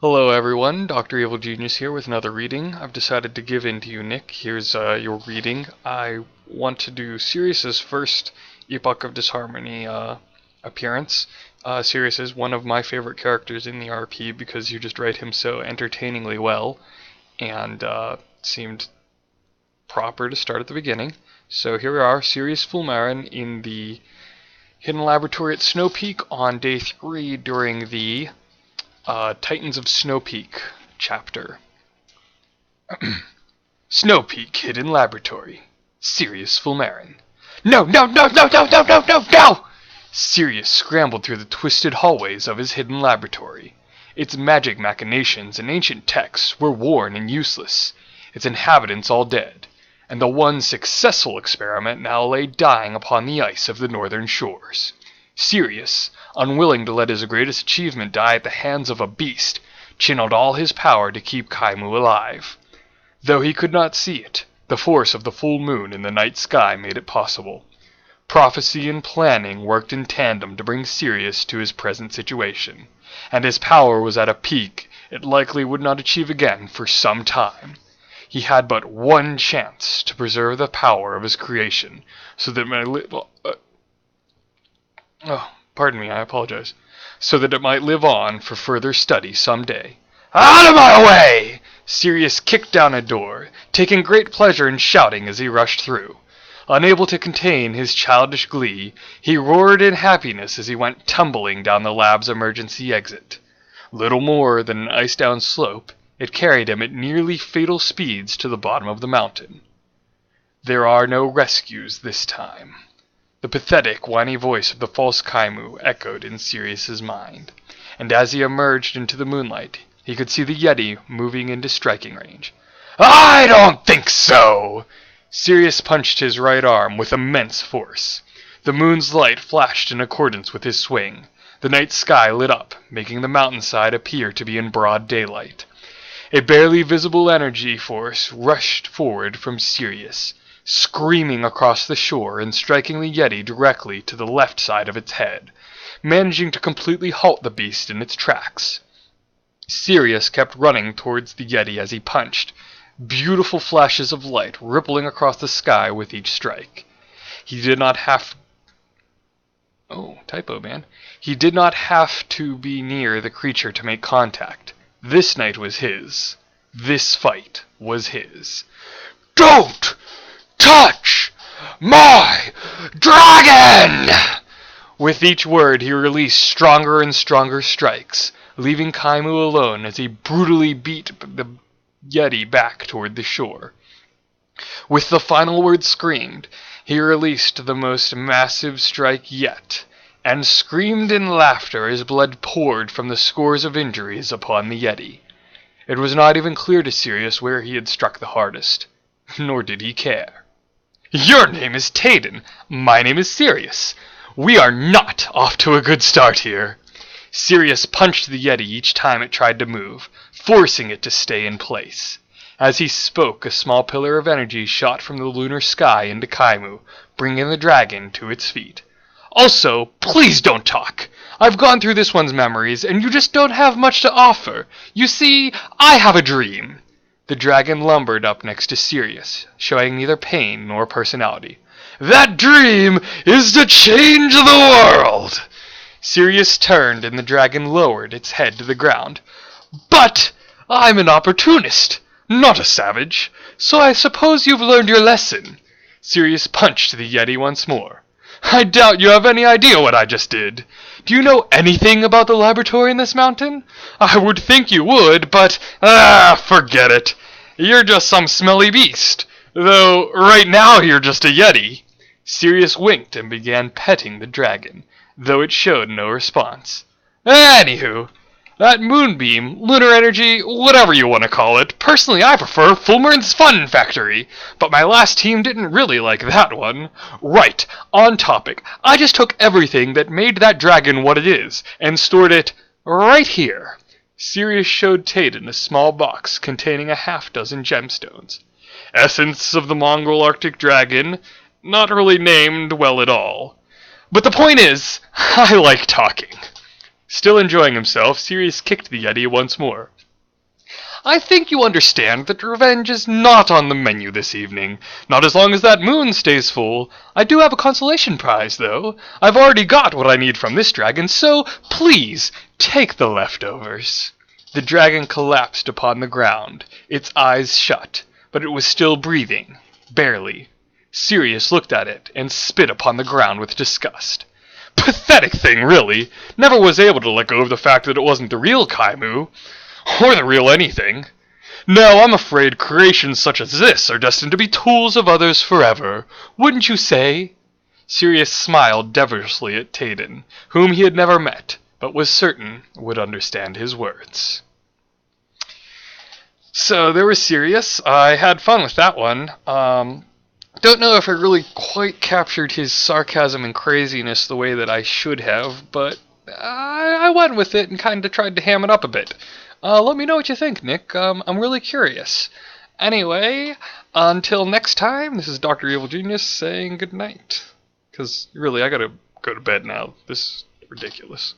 Hello everyone, DrEvilGenius here with another reading. I've decided to give in to you, Nick. Here's your reading. I want to do Sirius's first Epoch of Disharmony appearance. Sirius is one of my favorite characters in the RP because you just write him so entertainingly well, and seemed proper to start at the beginning. So here we are, Sirius Fulmaren in the Hidden Laboratory at Snowpeak on day 3 during the Titans of Snowpeak chapter. Snowpeak Hidden Laboratory. Sirius Fulmaren. No! Sirius scrambled through the twisted hallways of his hidden laboratory. Its magic machinations and ancient texts were worn and useless, its inhabitants all dead, and the one successful experiment now lay dying upon the ice of the northern shores. Sirius, unwilling to let his greatest achievement die at the hands of a beast, channeled all his power to keep Kaimu alive. Though he could not see it, the force of the full moon in the night sky made it possible. Prophecy and planning worked in tandem to bring Sirius to his present situation, and his power was at a peak it likely would not achieve again for some time. He had but one chance to preserve the power of his creation, so that so that it might live on for further study someday. Out of my way! Sirius kicked down a door, taking great pleasure in shouting as he rushed through. Unable to contain his childish glee, he roared in happiness as he went tumbling down the lab's emergency exit. Little more than an ice-down slope, it carried him at nearly fatal speeds to the bottom of the mountain. There are no rescues this time. The pathetic, whiny voice of the false Kaimu echoed in Sirius's mind, and as he emerged into the moonlight, he could see the Yeti moving into striking range. I don't think so! Sirius punched his right arm with immense force. The moon's light flashed in accordance with his swing. The night sky lit up, making the mountainside appear to be in broad daylight. A barely visible energy force rushed forward from Sirius, screaming across the shore and striking the Yeti directly to the left side of its head, managing to completely halt the beast in its tracks. Sirius kept running towards the Yeti as he punched, beautiful flashes of light rippling across the sky with each strike. He did not have He did not have to be near the creature to make contact. This night was his. This fight was his. Don't touch my dragon! With each word he released stronger and stronger strikes, leaving Kaimu alone as he brutally beat the Yeti back toward the shore. With the final word screamed, he released the most massive strike yet, and screamed in laughter as blood poured from the scores of injuries upon the Yeti. It was not even clear to Sirius where he had struck the hardest, nor did he care. Your name is Tayden. My name is Sirius. We are not off to a good start here. Sirius punched the Yeti each time it tried to move, forcing it to stay in place. As he spoke, a small pillar of energy shot from the lunar sky into Kaimu, bringing the dragon to its feet. Also, please don't talk. I've gone through this one's memories, and you just don't have much to offer. You see, I have a dream. The dragon lumbered up next to Sirius, showing neither pain nor personality. That dream is to change the world! Sirius turned and the dragon lowered its head to the ground. But I'm an opportunist, not a savage, so I suppose you've learned your lesson. Sirius punched the Yeti once more. I doubt you have any idea what I just did. Do you know anything about the laboratory in this mountain? I would think you would, but, forget it. You're just some smelly beast, though right now you're just a Yeti. Sirius winked and began petting the dragon, though it showed no response. Anywho, that moonbeam, lunar energy, whatever you want to call it, personally I prefer Fulmaren's Fun Factory, but my last team didn't really like that one. Right, on topic, I just took everything that made that dragon what it is, and stored it right here. Sirius showed Tayden a small box containing a half-dozen gemstones. Essence of the Mongol Arctic Dragon, not really named well at all. But the point is, I like talking. Still enjoying himself, Sirius kicked the Yeti once more. I think you understand that revenge is not on the menu this evening. Not as long as that moon stays full. I do have a consolation prize, though. I've already got what I need from this dragon, so please, take the leftovers. The dragon collapsed upon the ground, its eyes shut, but it was still breathing, barely. Sirius looked at it and spit upon the ground with disgust. Pathetic thing, really. Never was able to let go of the fact that it wasn't the real Kaimu. Or the real anything. No, I'm afraid creations such as this are destined to be tools of others forever. Wouldn't you say? Sirius smiled devilishly at Tayden, whom he had never met, but was certain would understand his words. So there was Sirius. I had fun with that one. Don't know if I really quite captured his sarcasm and craziness the way that I should have, but I went with it and kind of tried to ham it up a bit. Let me know what you think, Nick. I'm really curious. Anyway, until next time, this is DrEvilGenius saying goodnight. Because, really, I gotta go to bed now. This is ridiculous.